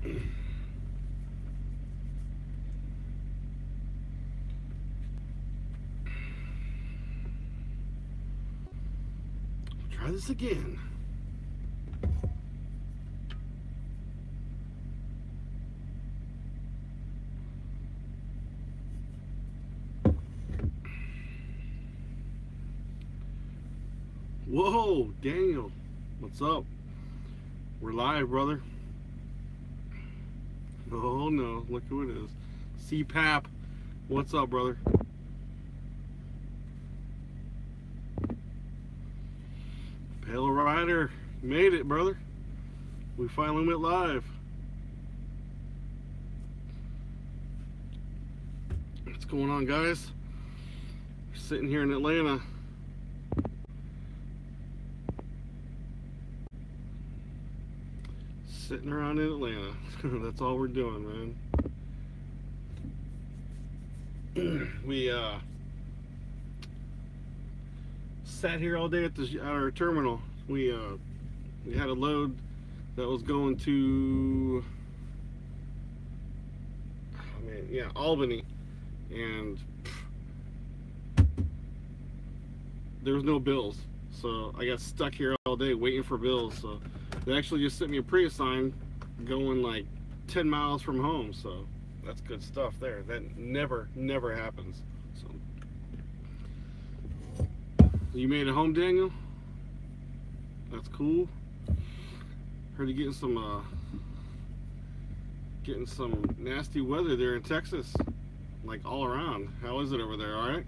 Try this again. Whoa, Daniel, what's up? We're live, brother. Oh no, look who it is. CPAP, what's up, brother? Pale Rider, made it, brother. We finally went live. What's going on, guys? We're sitting here in Atlanta. Sitting around in Atlanta. That's all we're doing, man. We sat here all day at our terminal. We had a load that was going to, Albany, and there was no bills, so I got stuck here all day waiting for bills. So they actually just sent me a pre-assigned going like 10 miles from home, so that's good stuff there. That never happens. So you made it home, Daniel? That's cool. Heard you getting some nasty weather there in Texas, like all around. How is it over there? All right?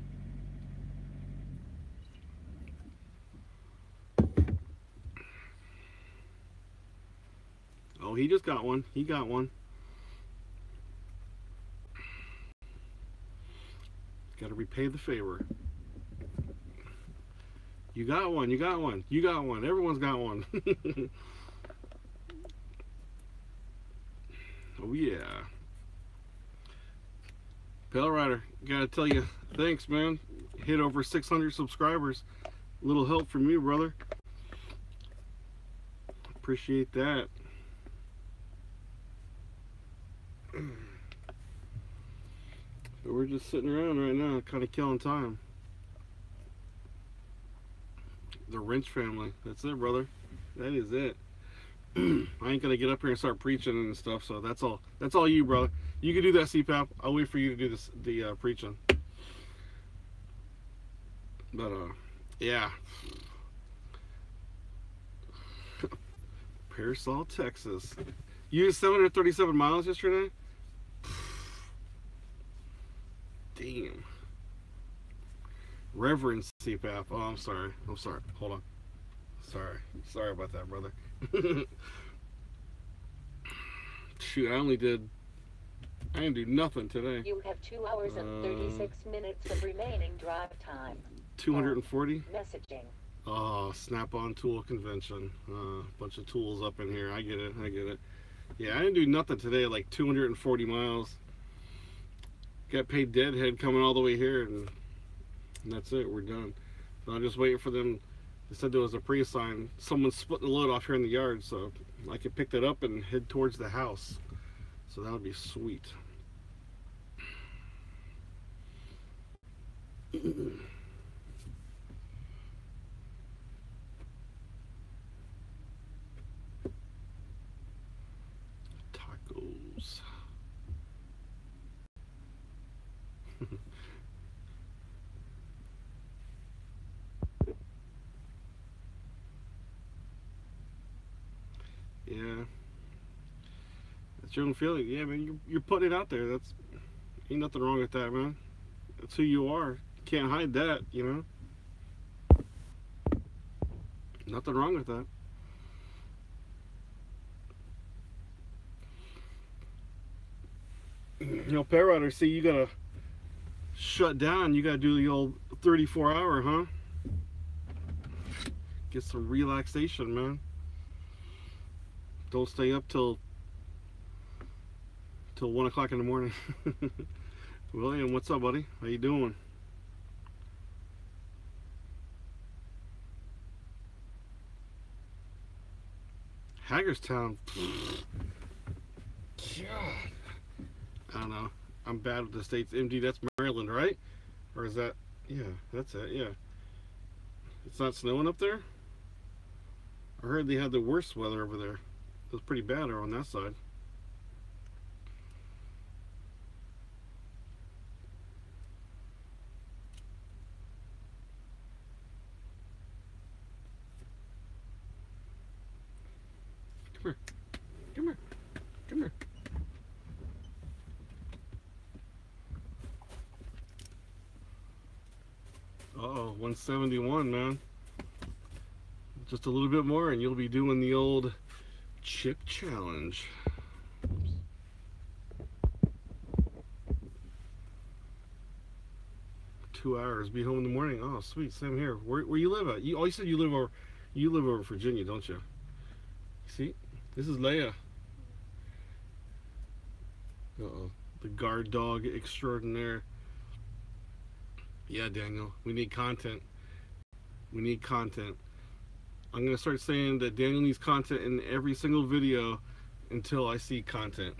Oh, he just got one. He got one. Got to repay the favor. You got one. You got one. You got one. Everyone's got one. Oh yeah. Pale Rider, gotta tell you, thanks, man. Hit over 600 subscribers. A little help from you, brother. Appreciate that. So we're just sitting around right now, kind of killing time. The Wrench family. That's it, brother. That is it. I ain't gonna get up here and start preaching and stuff, so that's all. That's all you, brother. You can do that, CPAP. I'll wait for you to do the preaching. But yeah. Pearsall, Texas. You did 737 miles yesterday? Damn. Reverend CPAP. Oh, I'm sorry. Hold on. Sorry about that, brother. Shoot, I didn't do nothing today. You have 2 hours and 36 minutes of remaining drive time. 240? Messaging. Oh, Snap-on Tool Convention. Bunch of tools up in here. I get it. Yeah, I didn't do nothing today, like 240 miles. Got paid deadhead coming all the way here, and that's it. We're done. But I'm just waiting for them. They said there was a pre-assign. Someone's splitting the load off here in the yard, so I could pick that up and head towards the house. So that would be sweet. Tacos. Yeah, that's your own feeling. Yeah, man, you're putting it out there. That's ain't nothing wrong with that, man. That's who you are. Can't hide that, you know. Nothing wrong with that. You know, Pale Rider, see, you gotta shut down. You gotta do the old 34-hour, huh? Get some relaxation, man. Don't stay up till 1 o'clock in the morning. William, what's up, buddy? How you doing? Hagerstown. don't know. I'm bad with the states. MD, that's Maryland, right? Or is that? Yeah, that's it. Yeah. It's not snowing up there? I heard they had the worst weather over there. It was pretty bad on that side. Come here. Come here. Come here. Uh-oh, 171, man. Just a little bit more and you'll be doing the old chip challenge. Oops. 2 hours, be home in the morning. Oh, sweet, same here. Where you live at? You said you live over Virginia, don't you? See, this is Leia. Uh-oh, the guard dog extraordinaire. Yeah, Daniel, we need content. We need content. I'm gonna start saying that Daniel needs content in every single video until I see content.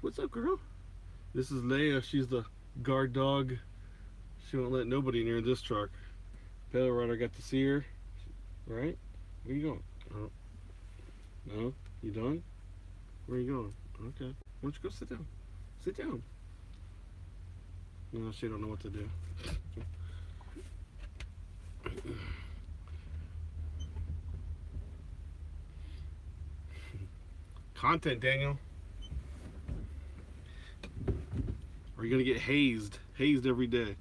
What's up, girl? This is Leia. She's the guard dog. She won't let nobody near this truck. Pale Rider got to see her. Right? Where you going? Oh. No? You done? Where are you going? Okay. Why don't you go sit down? Sit down. No, she don't know what to do. Content, Daniel. Or you're gonna get hazed every day.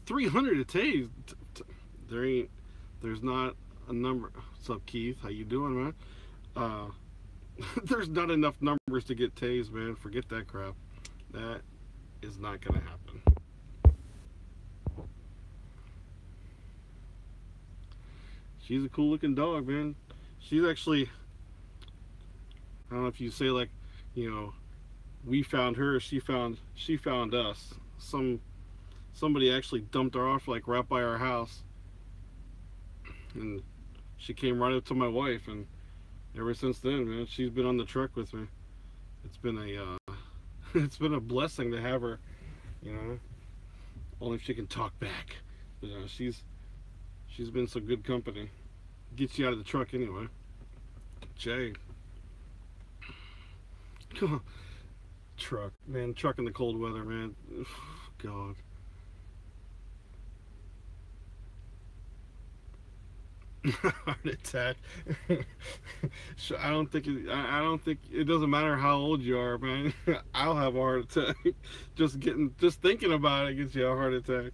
300 a tase. There's not a number. What's up, Keith? How you doing, man? There's not enough numbers to get tased, man. Forget that crap. That is not gonna happen. She's a cool looking dog, man. She's actually, I don't know if you say like, you know, we found her, she found us. Somebody actually dumped her off like right by our house, and she came right up to my wife, and ever since then, man, she's been on the truck with me. It's been a it's been a blessing to have her, you know. Only if she can talk back. But, she's been some good company. Gets you out of the truck anyway. Jay. Truck, man. Truck in the cold weather, man. God. Heart attack. I don't think it doesn't matter how old you are, man. I'll have a heart attack. Just thinking about it gets you a heart attack.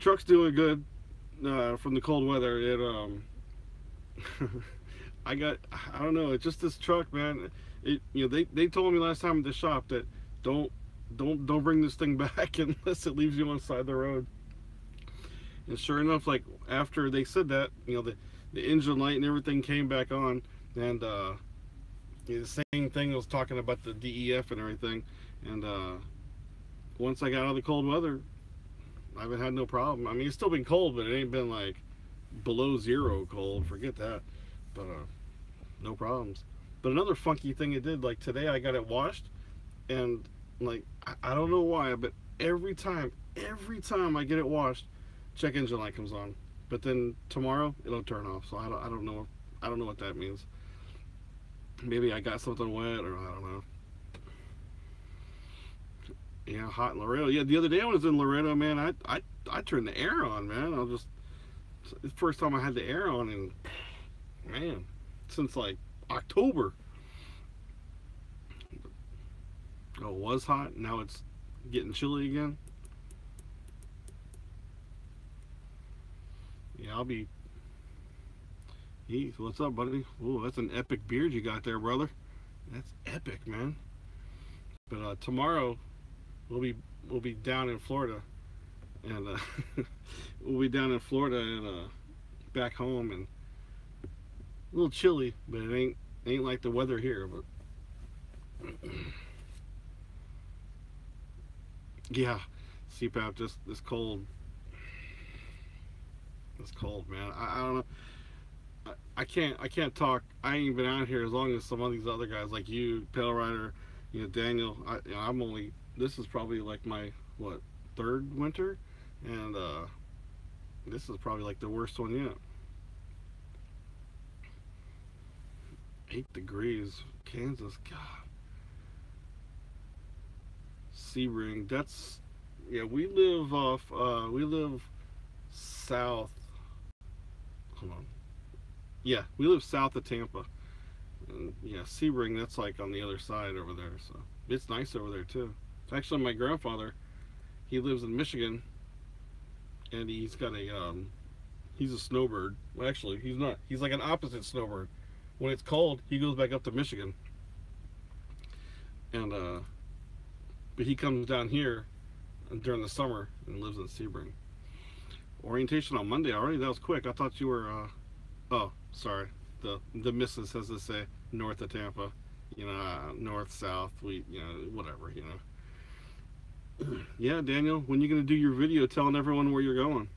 Truck's doing good from the cold weather. I don't know, it's just this truck, man. They told me last time at the shop that don't bring this thing back unless it leaves you on the side of the road. And sure enough, like after they said that, the engine light and everything came back on, and the same thing was talking about the DEF and everything. And once I got out of the cold weather, I haven't had no problem. I mean, it's still been cold, but it ain't been like below zero cold. Forget that. But no problems. But another funky thing it did, like today I got it washed, and like I don't know why, but every time I get it washed, check engine light comes on. But then tomorrow it'll turn off. So I don't know what that means. Maybe I got something wet, or I don't know. Yeah, hot in Laredo. Yeah, the other day I was in Laredo, man. I turned the air on, man. It's the first time I had the air on in, man, since like October. Oh, it was hot. Now it's getting chilly again. Yeah, I'll be. Heath, what's up, buddy? Oh, that's an epic beard you got there, brother. That's epic, man. But tomorrow we'll be down in Florida, and we'll be down in Florida and back home, and a little chilly, but it ain't like the weather here. But yeah, CPAP, just this cold. It's cold, man. I don't know. I can't talk. I ain't been out here as long as some of these other guys like you, Pale Rider, Daniel. I'm only. This is probably like my what, third winter, and this is probably like the worst one yet. 8 degrees, Kansas. God. Sebring. That's, yeah. We live off. We live south. Hold on. Yeah, we live south of Tampa. And yeah, Sebring, that's like on the other side over there. So it's nice over there too. Actually, my grandfather, he lives in Michigan, and he's got a he's a snowbird. Well, actually, he's not. He's like an opposite snowbird. When it's cold, he goes back up to Michigan, and but he comes down here during the summer and lives in Sebring. Orientation on Monday already. That was quick. I thought you were. Oh, sorry. The missus has to say north of Tampa. North, south. We, whatever. Yeah, Daniel. When you gonna do your video telling everyone where you're going?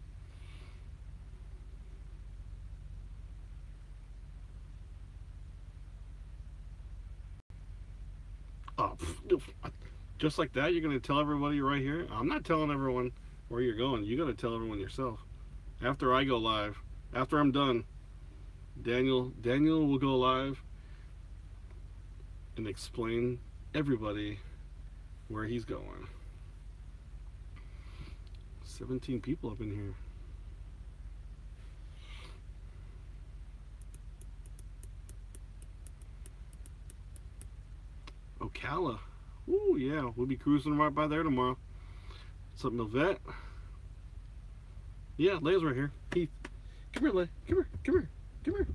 Oh, just like that, you're gonna tell everybody right here? I'm not telling everyone where you're going. You gotta tell everyone yourself. After I go live, after I'm done, Daniel will go live and explain everybody where he's going. 17 people up in here. Ocala. Ooh, yeah, we'll be cruising right by there tomorrow. What's up, Milvet? Yeah, Leia's right here. Heath, come here, Leia. Come here. Come here. Come here.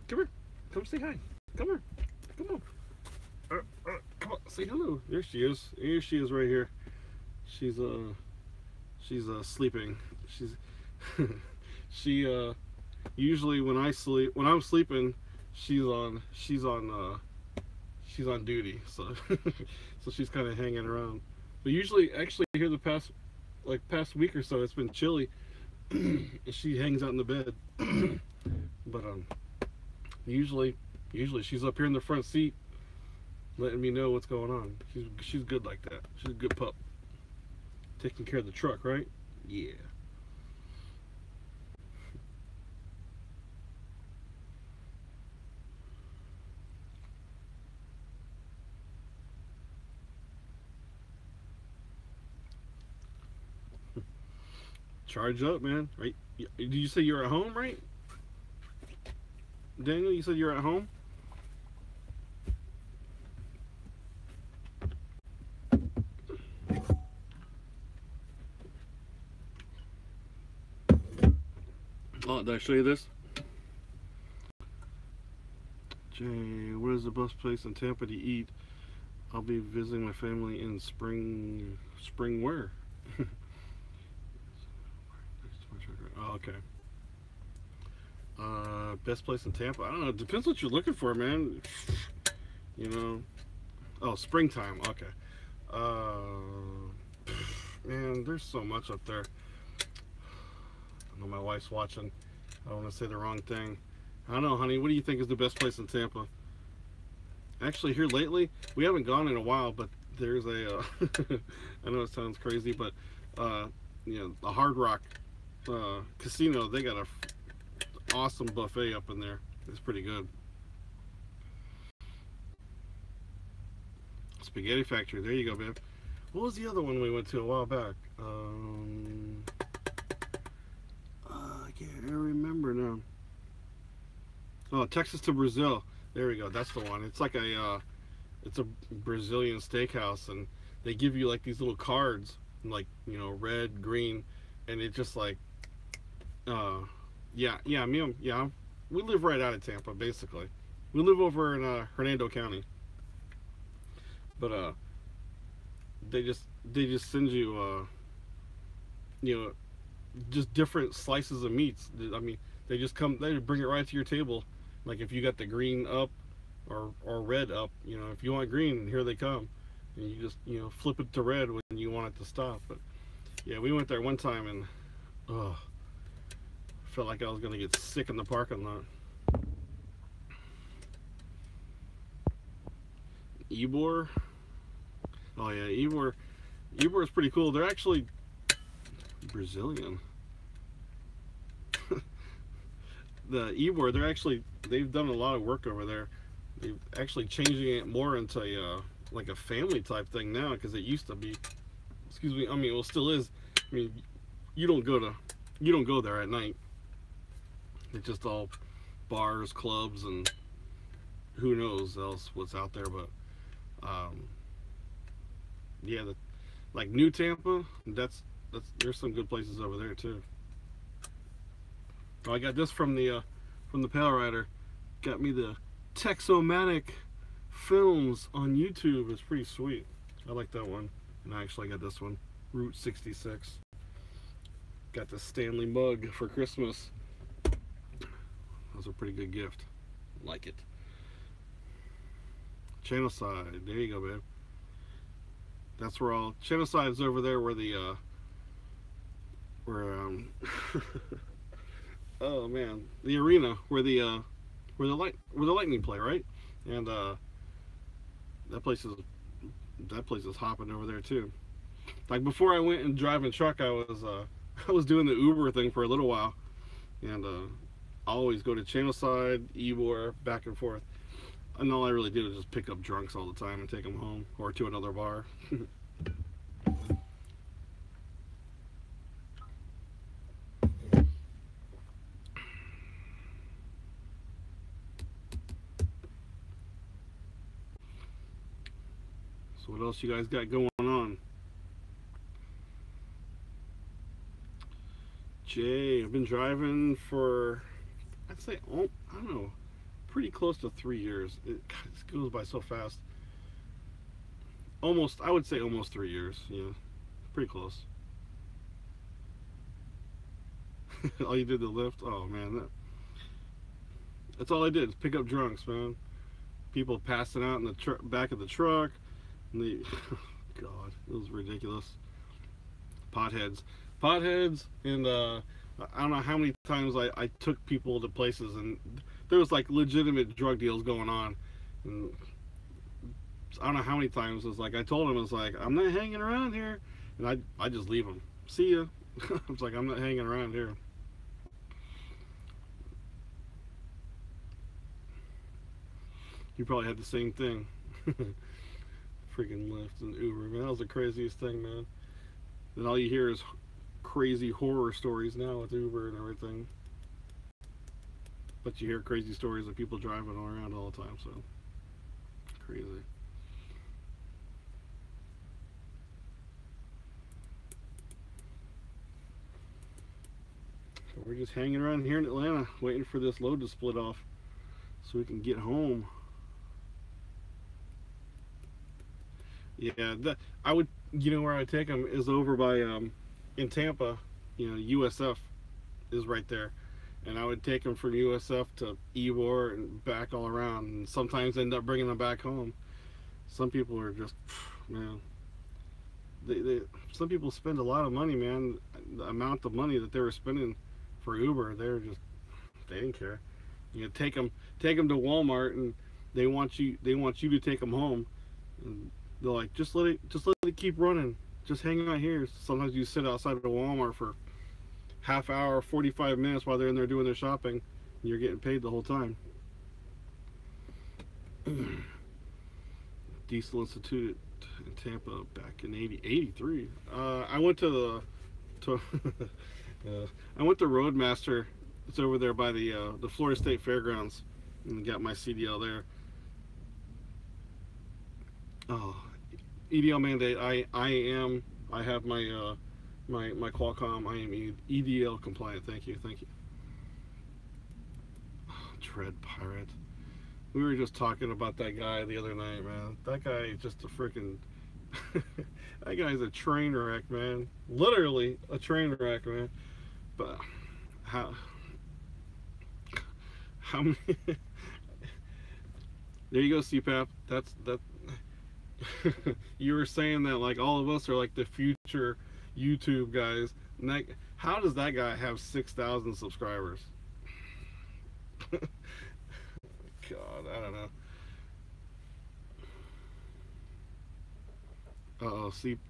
Come here. Come say hi. Come here. Come on. Come on. Say hello. There she is. Here she is right here. She's sleeping. She usually when I'm sleeping, she's on duty. So so she's kind of hanging around. But usually, actually, here the past week or so, it's been chilly. She hangs out in the bed. But usually she's up here in the front seat, letting me know what's going on. She's good like that. She's a good pup. Taking care of the truck, right? Yeah. Charge up, man. Right? Did you say you're at home, right? Daniel, you said you're at home? Oh, did I show you this? Jay, what is the best place in Tampa to eat? I'll be visiting my family in spring where? Oh, okay. Best place in Tampa? I don't know. It depends what you're looking for, man. Oh, springtime. Okay. Man, there's so much up there. I know my wife's watching. I don't want to say the wrong thing. I don't know, honey. What do you think is the best place in Tampa? Actually, here lately, we haven't gone in a while, but there's a. I know it sounds crazy, but the Hard Rock Casino. They got a awesome buffet up in there. It's pretty good. Spaghetti Factory. There you go, babe. What was the other one we went to a while back? I can't remember now. Oh, Texas to Brazil. There we go. That's the one. It's like it's a Brazilian steakhouse, and they give you like these little cards, like red, green, and it just like, yeah. We live right out of Tampa, basically. We live over in Hernando County, but they just send you just different slices of meats. I mean, they bring it right to your table. Like if you got the green up or red up, if you want green, here they come, and you just flip it to red when you want it to stop. But yeah, we went there one time, and felt like I was gonna get sick in the parking lot. Ybor. Oh yeah, Ybor. Ybor is pretty cool. They're actually Brazilian. The Ybor, they've done a lot of work over there. They're actually changing it more into a like a family type thing now, because it used to be, excuse me, I mean, well, still is. I mean, you don't go there at night. It's just all bars, clubs, and who knows else what's out there. But yeah, like New Tampa, there's some good places over there too. Oh, I got this from the Pale Rider. Got me the Texomatic Films on YouTube. It's pretty sweet. I like that one. And I actually got this one, Route 66. Got the Stanley mug for Christmas. That was a pretty good gift. Like it. Channelside. There you go, babe. That's where all Channelside is over there where the oh man, the arena where the Lightning play, right? And that place is hopping over there too. Like before I went and driving truck, I was doing the Uber thing for a little while, and I always go to Channelside, Ybor, back and forth. And all I really did was just pick up drunks all the time and take them home or to another bar. So what else you guys got going on? Jay, I've been driving for, I'd say, oh, I don't know, pretty close to 3 years. It goes by so fast. Almost, I would say almost 3 years. Yeah, pretty close. All you did to lift? Oh man, that's all I did. Is pick up drunks, man. People passing out in the back of the truck. And the God, it was ridiculous. Potheads, and I don't know how many times I took people to places and there was like legitimate drug deals going on, and I don't know how many times it was like I told him, I was like, I'm not hanging around here, and I just leave them. See ya. I was like, I'm not hanging around here. You probably had the same thing. Freaking Lyft and Uber, man, that was the craziest thing, man. And all you hear is crazy horror stories now with Uber and everything. But you hear crazy stories of people driving around all the time, so crazy. So we're just hanging around here in Atlanta, waiting for this load to split off so we can get home. Yeah, I would, you know, where I take them is over by in Tampa. You know, USF is right there, and I would take them from USF to Ybor and back all around, and sometimes end up bringing them back home. Some people are just, man, some people spend a lot of money, man. The amount of money that they were spending for Uber, they didn't care. You know, take them to Walmart, and they want you to take them home, and they're like, just let it keep running. Just hang out here. Sometimes you sit outside of Walmart for half hour, 45 minutes while they're in there doing their shopping, and you're getting paid the whole time. Diesel Institute in Tampa back in 83. I went to I went to Roadmaster. It's over there by the Florida State Fairgrounds, and got my CDL there. Oh, EDL mandate. I have my my Qualcomm. I am EDL compliant. Thank you. Oh, Tread Pirate. We were just talking about that guy the other night, man. That guy is just a freaking that guy's a train wreck, man. Literally a train wreck, man. But how many there you go, CPAP. That you were saying that like all of us are like the future YouTube guys, and How does that guy have 6,000 subscribers? God, I don't know.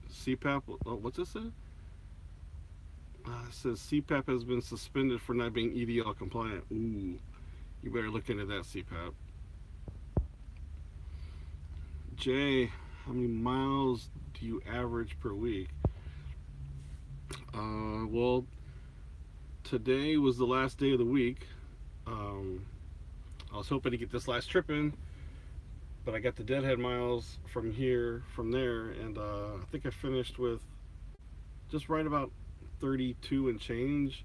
CPAP. Oh, what's this say? It says CPAP has been suspended for not being EDL compliant. Ooh, you better look into that, CPAP. Jay, how many miles do you average per week? Well, today was the last day of the week. I was hoping to get this last trip in, but I got the deadhead miles from there, and I think I finished with just right about 32 and change.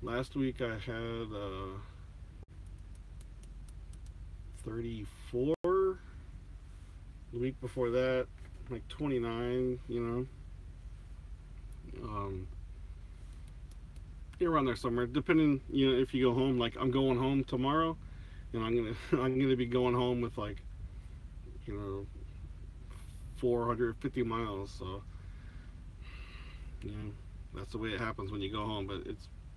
Last week I had 34. The week before that, like 29, you know. Around there somewhere, depending, you know, if you go home. Like, I'm going home tomorrow, and I'm gonna be going home with, like, you know, 450 miles. So, you know, that's the way it happens when you go home. But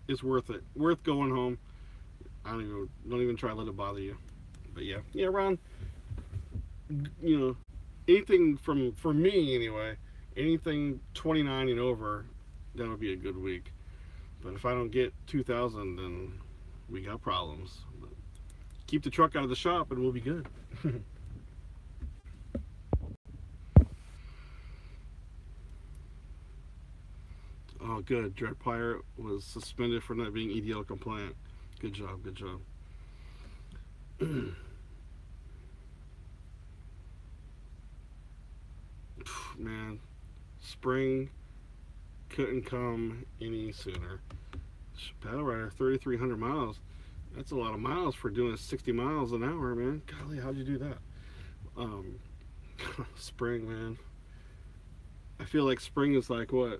it's worth it. Worth going home. Don't even try to let it bother you. But yeah, around, you know, anything for me anyway, anything 29 and over, that would be a good week. But if I don't get 2,000, then we got problems. But keep the truck out of the shop and we'll be good. Oh, good. Dread Pirate was suspended for not being EDL compliant. Good job, good job. Man, spring couldn't come any sooner. Battle Rider, 3,300 miles. That's a lot of miles for doing 60 miles an hour, man. Golly, how'd you do that? Spring, man. I feel like spring is like, what,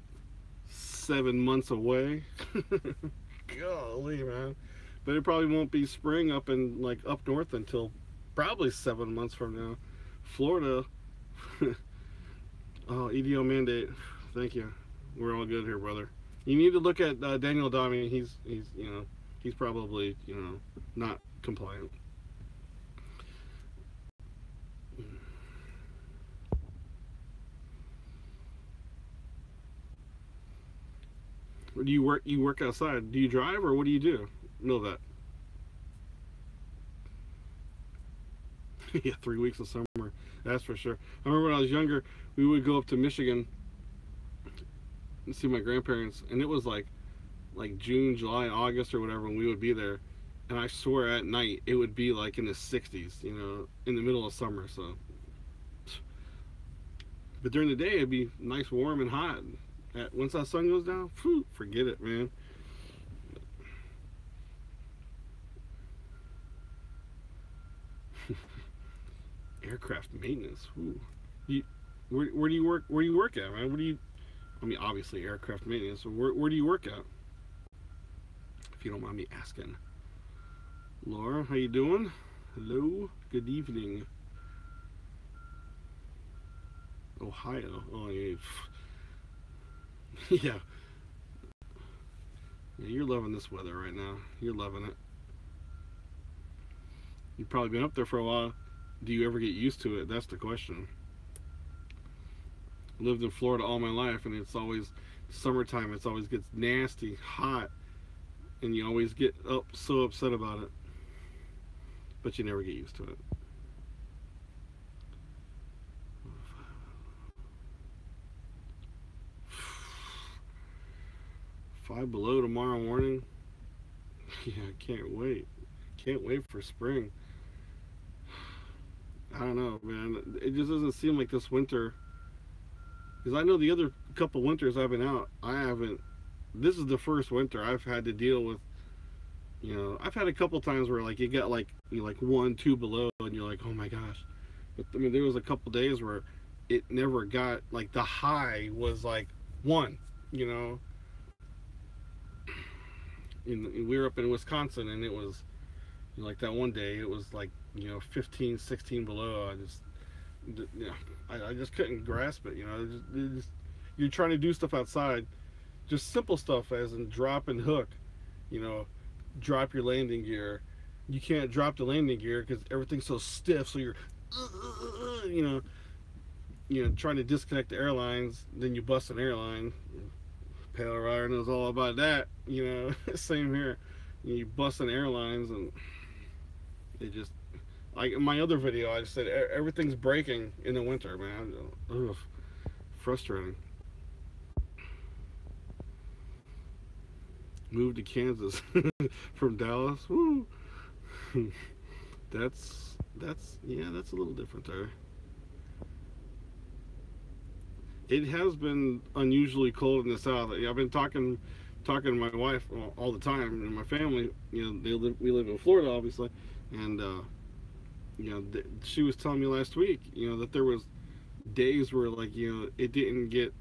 7 months away? Golly, man. But it probably won't be spring up north until probably 7 months from now. Florida. Oh, EDO mandate. Thank you. We're all good here, brother. You need to look at Daniel Adami. He's you know, he's probably, you know, not compliant. Or do you work? You work outside? Do you drive, or what do you do? Know that. Yeah, 3 weeks of summer. That's for sure. I remember when I was younger, we would go up to Michigan and see my grandparents, and it was like June, July, August, or whatever, when we would be there. And I swear at night it would be like in the 60s, you know, in the middle of summer. So, but during the day it'd be nice, warm, and hot. Once that sun goes down, whew, forget it, man. Aircraft maintenance. Ooh. Where do you work? Where do you work at, man? What do you? I mean, obviously aircraft maintenance. So where do you work at? If you don't mind me asking. Laura, how you doing? Hello. Good evening. Ohio. Oh yeah. Yeah. Yeah, you're loving this weather right now. You're loving it. You've probably been up there for a while. Do you ever get used to it? That's the question. Lived in Florida all my life, and it's always summertime. It always gets nasty, hot, and you always get so upset about it. But you never get used to it. Five below tomorrow morning. Yeah, I can't wait. Can't wait for spring. I don't know, man. It just doesn't seem like this winter. Because I know the other couple winters I've been out, I haven't. This is the first winter I've had to deal with. You know, I've had a couple times where like you get like 1, 2 below, and you're like, oh my gosh. But I mean, there was a couple days where it never got, like, the high was like 1. You know. We were up in Wisconsin, and it was, you know, like that one day it was like, you know, 15, 16 below. I just couldn't grasp it. You know, you're trying to do stuff outside, just simple stuff as in drop and hook. You know, drop your landing gear. You can't drop the landing gear because everything's so stiff. So you're, you know, trying to disconnect the airlines. Then you bust an airline. Pale Rider knows all about that. You know, same here. You bust an airlines and it just, like in my other video, I just said everything's breaking in the winter, man. Ugh, frustrating. Moved to Kansas from Dallas. Woo. that's yeah, that's a little different there. It has been unusually cold in the south. I've been talking to my wife all the time and my family. You know, we live in Florida, obviously, and you know, she was telling me last week, you know, that there was days where, like, you know, it didn't get,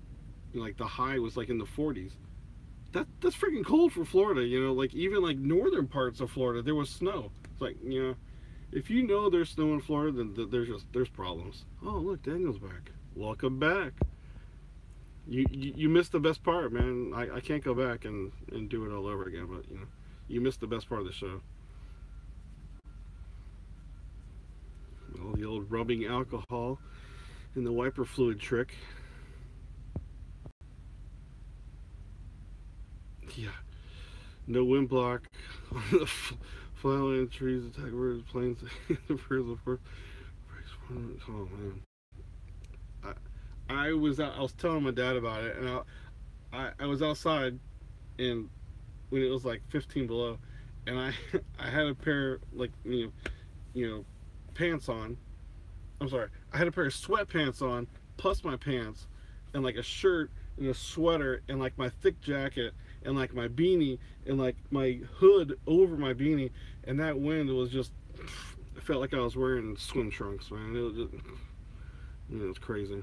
you know, like the high was like in the 40s. That's freaking cold for Florida, you know. Like even like northern parts of Florida, there was snow. It's like, you know, if you know there's snow in Florida, then there's problems. Oh look, Daniel's back. Welcome back. You missed the best part, man. I can't go back and do it all over again, but you know, you missed the best part of the show. Well, the old rubbing alcohol and the wiper fluid trick. Yeah, no wind block on the flyland trees, attack birds, planes, the birds, of course. Oh man, I was telling my dad about it, and I was outside, and when it was like 15 below, and I had a pair, like, you know pants on. I'm sorry, I had a pair of sweatpants on plus my pants, and like a shirt and a sweater and like my thick jacket and like my beanie and like my hood over my beanie, and that wind was just, it felt like I was wearing swim trunks, man. It was just, you know, it was crazy.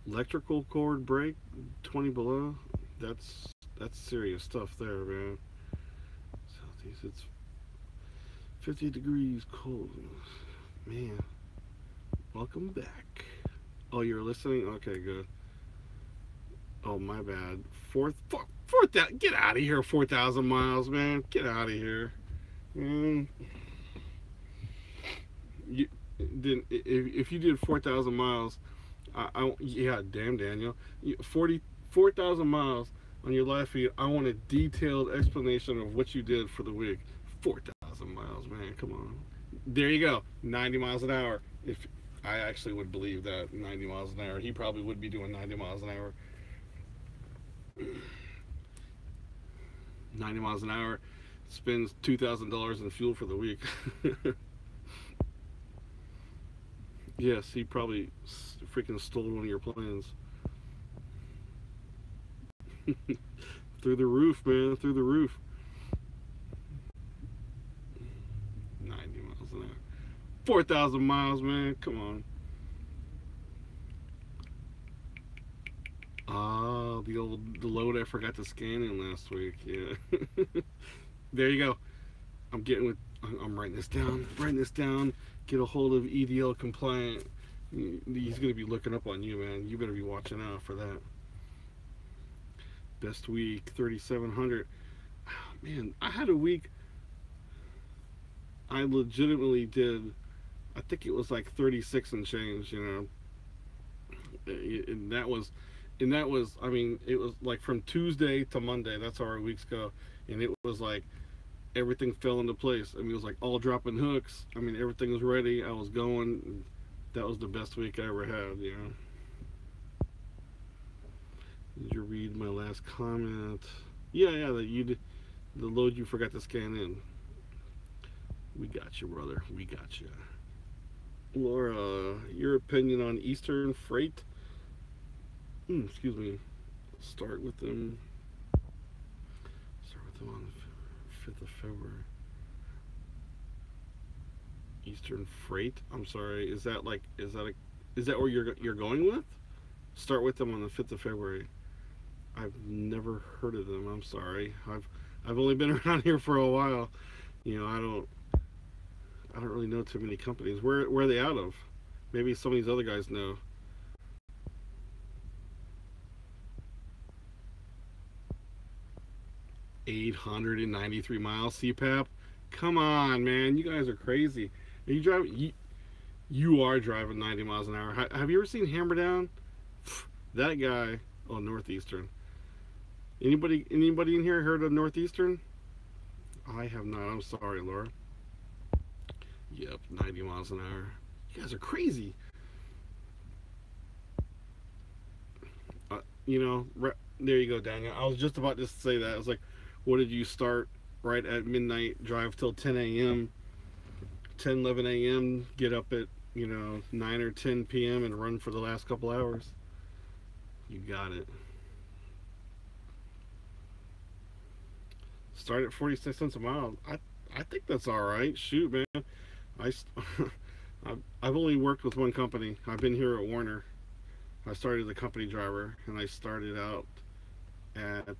Electrical cord break, 20 below. That's serious stuff there, man. Southeast, it's 50 degrees cold, man. Welcome back. Oh, you're listening? Okay, good. Oh, my bad. 4,000. Get out of here. 4,000 miles, man. Get out of here. If you did 4,000 miles, yeah, damn, Daniel. 4,000 miles on your live feed. I want a detailed explanation of what you did for the week. 4,000 miles, man. Come on. There you go. 90 miles an hour. If I actually would believe that, 90 miles an hour. He probably would be doing 90 miles an hour. 90 miles an hour, spends $2,000 in fuel for the week. Yes, he probably freaking stole one of your planes. Through the roof, man, through the roof. 90 miles an hour. 4,000 miles, man, come on. Ah, the load I forgot to scan in last week, yeah. There you go. I'm writing this down, get a hold of EDL compliant. He's going to be looking up on you, man. You better be watching out for that. Best week, 3,700. Oh, man, I had a week I legitimately did, I think it was like 36 and change, you know. And that was, I mean, it was like from Tuesday to Monday. That's how our weeks go. And it was like everything fell into place. I mean, it was like all dropping hooks. I mean, everything was ready. I was going. That was the best week I ever had, you know. Did you read my last comment? Yeah, that you did. The load you forgot to scan in. We got you, brother. We got you. Laura, your opinion on Eastern Freight? Excuse me. Start with them on the 5th of February. Eastern Freight? I'm sorry. Is that where you're going with? Start with them on the 5th of February. I've never heard of them. I'm sorry. I've only been around here for a while. You know, I don't really know too many companies. Where are they out of? Maybe some of these other guys know. $893 miles CPAP. Come on, man. You guys are crazy. Are you driving? You are driving 90 miles an hour. Have you ever seen Hammer Down? That guy. Oh, Northeastern. Anybody in here heard of Northeastern? I have not. I'm sorry, Laura. Yep, 90 miles an hour. You guys are crazy. You know, there you go, Daniel. I was just about to say that. I was like, what did you start right at midnight, drive till 10 a.m., 10, 11 a.m., get up at, you know, 9 or 10 p.m. and run for the last couple hours? You got it. Start at 46 cents a mile. I think that's all right. Shoot, man. I've only worked with one company. I've been here at Warner. I started as a company driver, and I started out at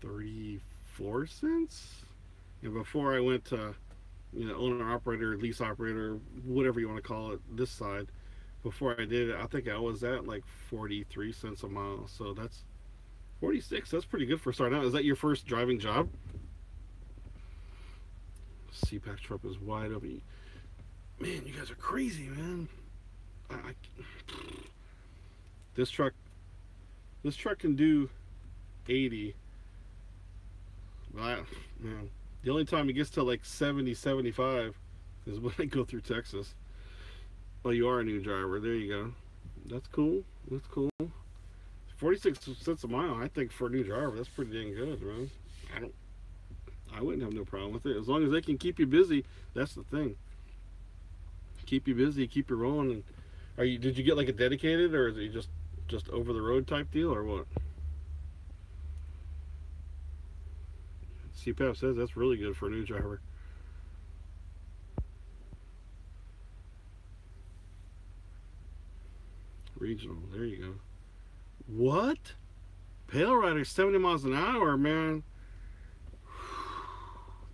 34 cents. And before I went to, you know, owner operator, lease operator, whatever you want to call it, this side, before I did it, I think I was at like 43 cents a mile. So that's 46. That's pretty good for starting out. Is that your first driving job? CPAC truck is wide open. Man, you guys are crazy, man. This truck can do 80. But man, the only time it gets to like 70, 75 is when I go through Texas. Well, you are a new driver. There you go. That's cool. That's cool. 46 cents a mile, I think, for a new driver, that's pretty dang good, man. I wouldn't have no problem with it. As long as they can keep you busy, that's the thing. Keep you busy, keep you rolling. And did you get like a dedicated, or is it just over the road type deal, or what? CPAP says that's really good for a new driver. Regional, there you go. What? Pale Rider 70 miles an hour, man.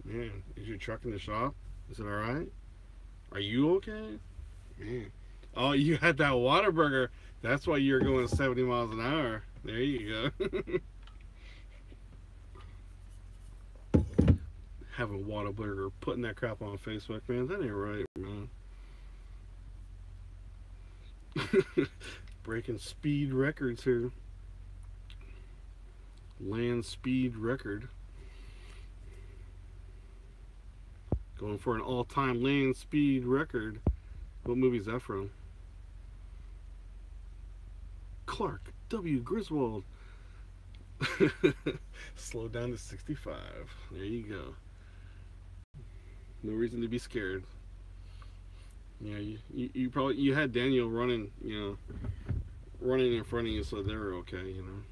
Man, is your truck in the shop? Is it alright? Are you okay? Man. Oh, you had that Whataburger. That's why you're going 70 miles an hour. There you go. Having Whataburger, putting that crap on Facebook, man. That ain't right, man. Breaking speed records here. Land speed record. Going for an all-time land speed record. What movie is that from? Clark W. Griswold. Slow down to 65. There you go. No reason to be scared. Yeah, you had Daniel running, you know, running in front of you, so they were okay, you know.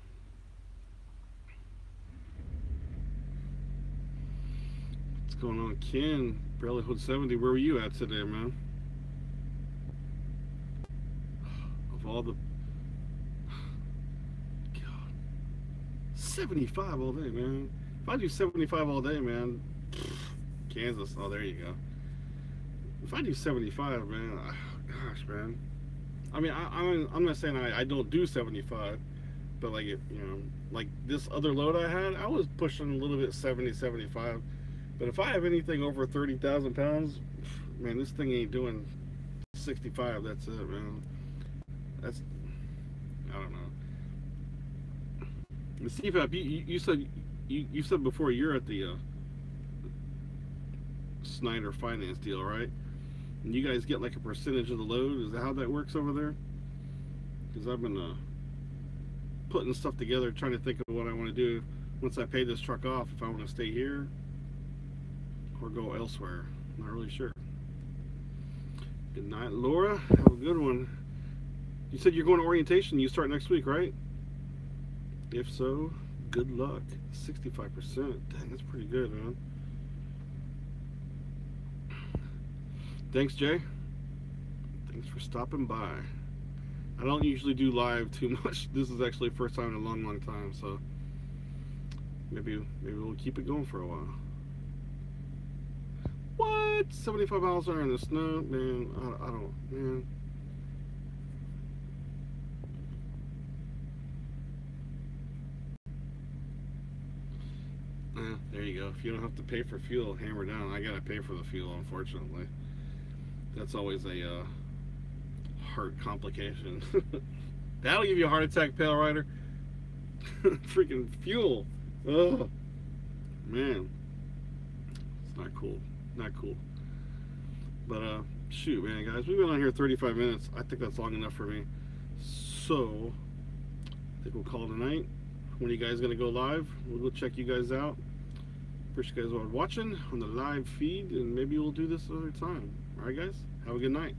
What's going on, Ken? Barely Hood 70. Where were you at today, man? Of all the 75 all day, man. If I do 75 all day, man, Kansas. Oh, there you go. If I do 75, man, gosh, man. I mean, I'm not saying I don't do 75, but like, you know, like this other load I had, I was pushing a little bit 70, 75. But if I have anything over 30,000 pounds, man, this thing ain't doing 65. That's it, man. That's, I don't know. The CPAP, you said before you're at the Snyder finance deal, right? And you guys get like a percentage of the load. Is that how that works over there? Because I've been putting stuff together, trying to think of what I want to do once I pay this truck off. If I want to stay here or go elsewhere, I'm not really sure. Good night, Laura. Have a good one. You said you're going to orientation. You start next week, right? If so, good luck. 65%. Dang, that's pretty good, man. Thanks, Jay. Thanks for stopping by. I don't usually do live too much. This is actually the first time in a long, long time, so maybe we'll keep it going for a while. What? What? 75 miles an hour in the snow? Man, I don't, man. There you go. If you don't have to pay for fuel, hammer down. I gotta pay for the fuel, unfortunately. That's always a heart complication. That'll give you a heart attack, Pale Rider. Freaking fuel. Oh, man. It's not cool. Not cool. But, shoot, man, guys. We've been on here 35 minutes. I think that's long enough for me. So, I think we'll call it a night. When are you guys going to go live? We'll go check you guys out. Appreciate you guys all watching on the live feed, and maybe we'll do this another time. Alright, guys? Have a good night.